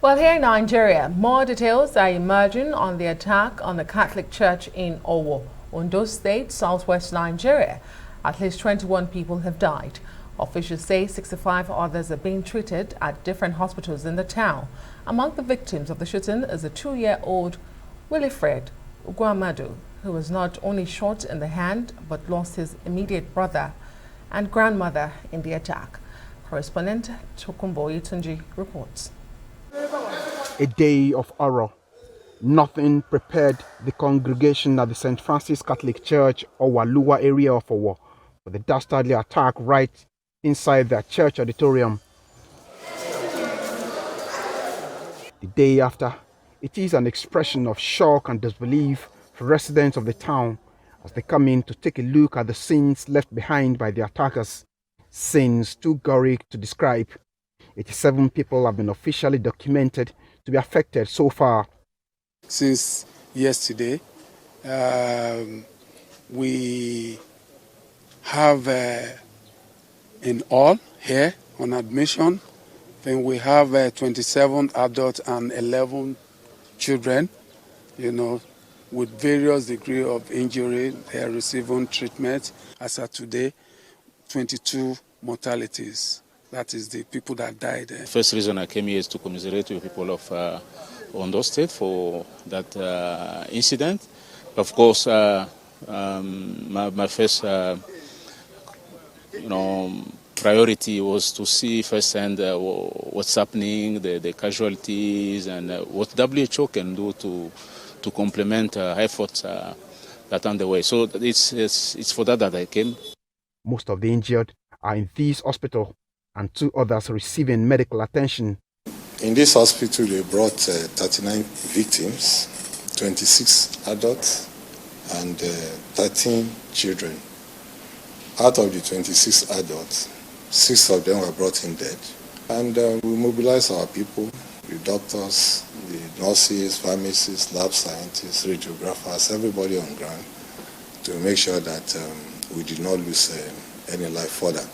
Well, here in Nigeria, more details are emerging on the attack on the Catholic Church in Owo, Ondo State, southwest Nigeria. At least 21 people have died. Officials say 65 others are being treated at different hospitals in the town. Among the victims of the shooting is a 2-year-old Wilfred Ugwamadu, who was not only shot in the hand but lost his immediate brother and grandmother in the attack. Correspondent Tokunbo Oyetunjin reports. A day of horror. Nothing prepared the congregation at the St. Francis Catholic Church, Owaluwa area of Owo, for the dastardly attack right inside their church auditorium. The day after, it is an expression of shock and disbelief for residents of the town as they come in to take a look at the scenes left behind by the attackers. Scenes too gory to describe. 87 people have been officially documented to be affected so far. Since yesterday, we have in all here on admission, then we have 27 adults and 11 children, with various degrees of injury. They are receiving treatment. As of today, 22 mortalities. That is the people that died. The first reason I came here is to commiserate with people of Ondo State for that incident. Of course, my first, priority was to see firsthand what's happening, the casualties, and what WHO can do to complement efforts that are underway. So it's for that I came. Most of the injured are in this hospital, and 2 others receiving medical attention. In this hospital, they brought 39 victims, 26 adults and 13 children. Out of the 26 adults, 6 of them were brought in dead. And we mobilized our people, the doctors, the nurses, pharmacists, lab scientists, radiographers, everybody on ground to make sure that we did not lose any life further.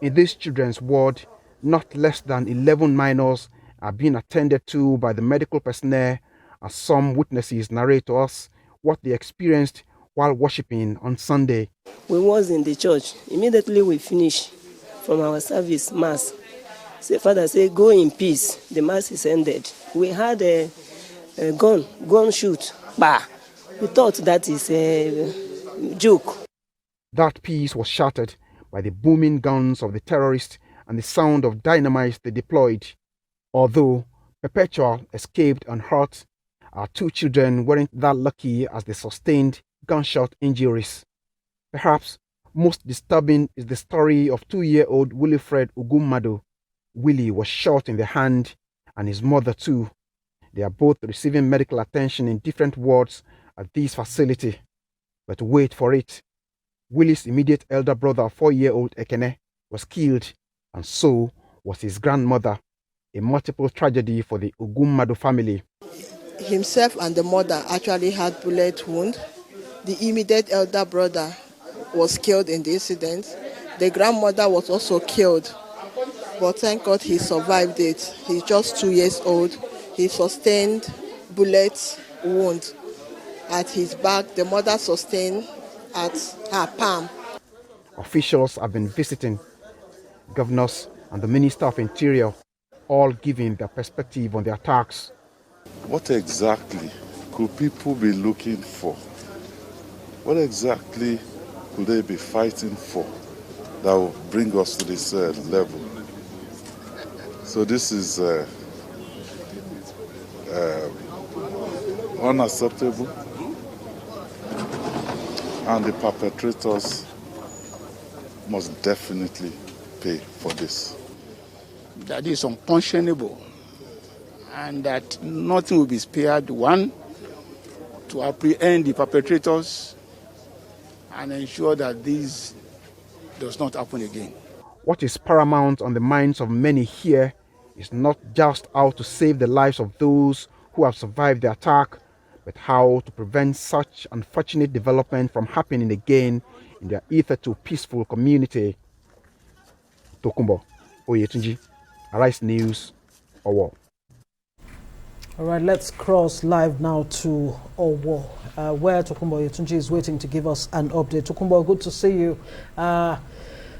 In this children's ward, not less than 11 minors are being attended to by the medical personnel, as some witnesses narrate to us what they experienced while worshiping on Sunday. We was in the church. Immediately we finished from our service, Mass. Father said, go in peace. The Mass is ended. We had a gun shoot. Bah! We thought that is a joke. That peace was shattered by the booming guns of the terrorists and the sound of dynamite they deployed. Although Perpetual escaped unhurt, our 2 children weren't that lucky as they sustained gunshot injuries. Perhaps most disturbing is the story of 2-year-old Wilfred Ugwamadu. Willie was shot in the hand, and his mother too. They are both receiving medical attention in different wards at this facility. But wait for it. Willie's immediate elder brother, 4-year-old Ekene, was killed, and so was his grandmother. A multiple tragedy for the Ugwamadu family. Himself and the mother actually had bullet wounds. The immediate elder brother was killed in the incident. The grandmother was also killed, but thank God he survived it. He's just 2 years old. He sustained bullet wound at his back. The mother sustained at her palm. Officials have been visiting, governors and the Minister of Interior, all giving their perspective on the attacks. What exactly could people be looking for? What exactly could they be fighting for that will bring us to this level? So this is unacceptable, and the perpetrators must definitely pay for this. That is unconscionable, and that nothing will be spared, one, to apprehend the perpetrators and ensure that this does not happen again. What is paramount on the minds of many here is not just how to save the lives of those who have survived the attack, but how to prevent such unfortunate development from happening again in their hitherto peaceful community. Tokunbo Oyetunjin, Arise News, Owo. All right, let's cross live now to Owo, where Tokunbo Oyetunjin is waiting to give us an update. Tokunbo, good to see you.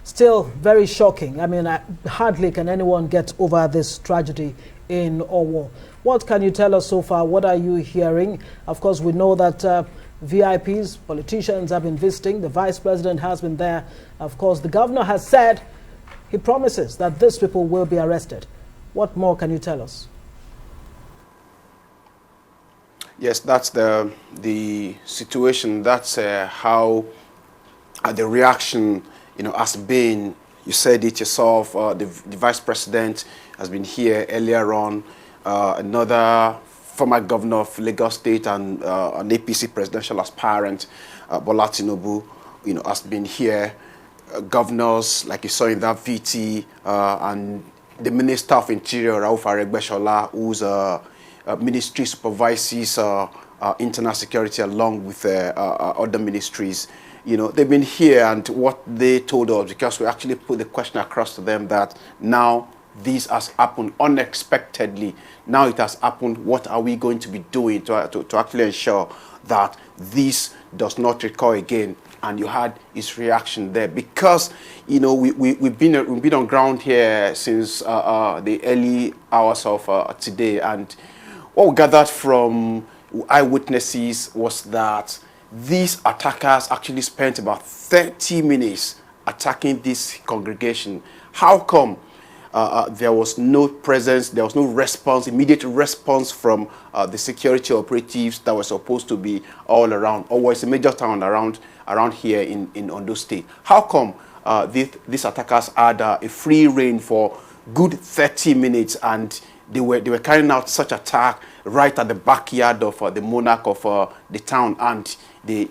Still very shocking. I mean, hardly can anyone get over this tragedy in Owo. What can you tell us so far? What are you hearing? Of course, we know that VIPs, politicians have been visiting. The vice president has been there. Of course, the governor has said he promises that these people will be arrested. What more can you tell us? Yes, that's the situation. That's how the reaction, has been. You said it yourself. The vice president has been here earlier on. Another former governor of Lagos State and an APC presidential aspirant, Bola Tinubu, has been here. Governors, like you saw in that VT, and the Minister of Interior, Rauf Aregbesola, who's ministry supervises internal security along with other ministries. They've been here, and what they told us, because we actually put the question across to them that now this has happened unexpectedly. Now it has happened. What are we going to be doing to actually ensure that this does not recur again? And you had his reaction there, because we've been on ground here since the early hours of today, and what we gathered from eyewitnesses was that these attackers actually spent about 30 minutes attacking this congregation. How come there was no presence, there was no response, immediate response from the security operatives that were supposed to be all around? Or it's a major town around here in Ondo State. How come these attackers had a free reign for good 30 minutes, and they were carrying out such attack right at the backyard of the monarch of the town, and they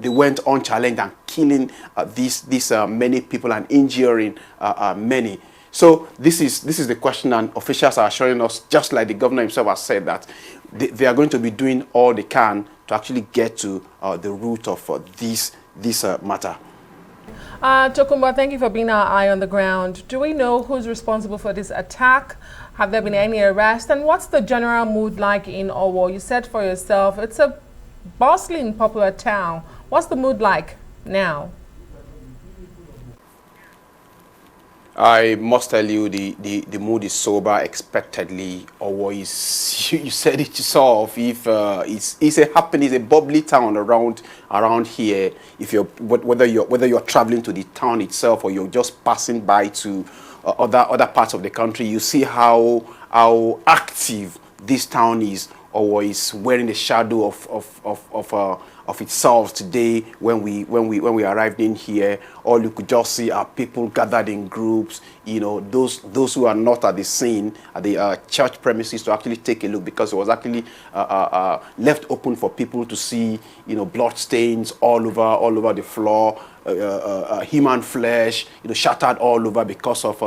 went unchallenged and killing these many people and injuring many. So this is the question, and officials are assuring us, just like the governor himself has said, that they are going to be doing all they can to actually get to the root of this matter. Tokunbo, thank you for being our eye on the ground. Do we know who's responsible for this attack? Have there been any arrests? And what's the general mood like in Owo? You said for yourself, it's a bustling, popular town. What's the mood like now? I must tell you, the mood is sober, expectedly. Owo is, you said it yourself, if it's a bubbly town around here. If whether you're traveling to the town itself or you're just passing by to other parts of the country, you see how active this town is. Owo is wearing the shadow of itself today. When we arrived in here, all you could just see are people gathered in groups. Those who are not at the scene, at the church premises, to actually take a look, because it was actually left open for people to see. Blood stains all over the floor. Human flesh, shattered all over because of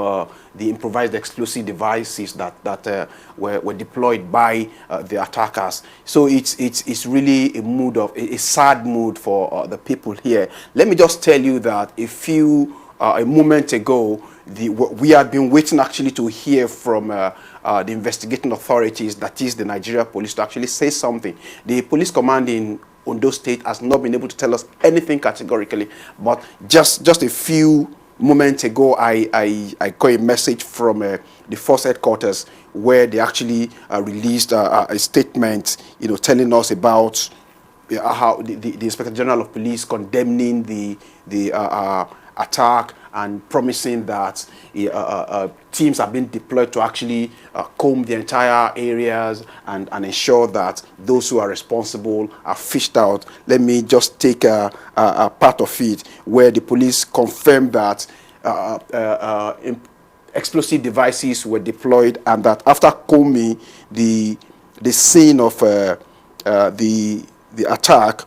the improvised explosive devices that were deployed by the attackers. So it's really a sad mood for the people here. Let me just tell you that a moment ago, we had been waiting actually to hear from the investigating authorities, that is the Nigeria police, to actually say something. The police command in Ondo State has not been able to tell us anything categorically, but just a few moments ago, I got a message from the force headquarters, where they actually released a statement, telling us about how the Inspector General of Police condemning the attack and promising that teams have been deployed to actually comb the entire areas and ensure that those who are responsible are fished out. Let me just take a part of it, where the police confirmed that explosive devices were deployed, and that after combing the scene of the attack,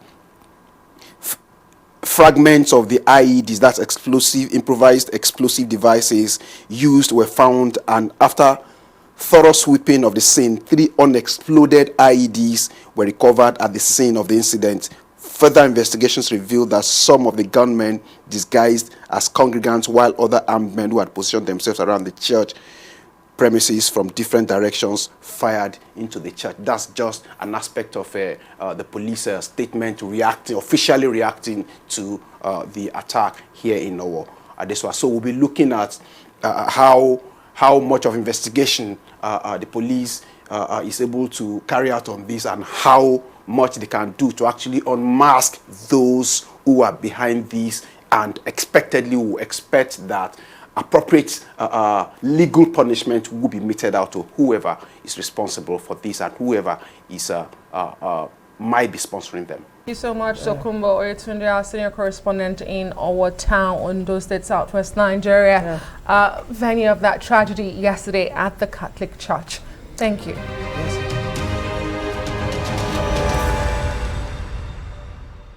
fragments of the IEDs, that's improvised explosive devices used, were found, and after thorough sweeping of the scene, 3 unexploded IEDs were recovered at the scene of the incident. Further investigations revealed that some of the gunmen disguised as congregants, while other armed men who had positioned themselves around the church premises from different directions fired into the church. That's just an aspect of the police statement officially reacting to the attack here in Owo. So we'll be looking at how much of investigation the police is able to carry out on this, and how much they can do to actually unmask those who are behind this, and expectedly we expect that appropriate legal punishment will be meted out to whoever is responsible for this and whoever is might be sponsoring them. Thank you so much, Tokunbo Oyetunjin, our senior correspondent in Owo Town, Ondo State, Southwest Nigeria, venue of that tragedy yesterday at the Catholic Church. Thank you.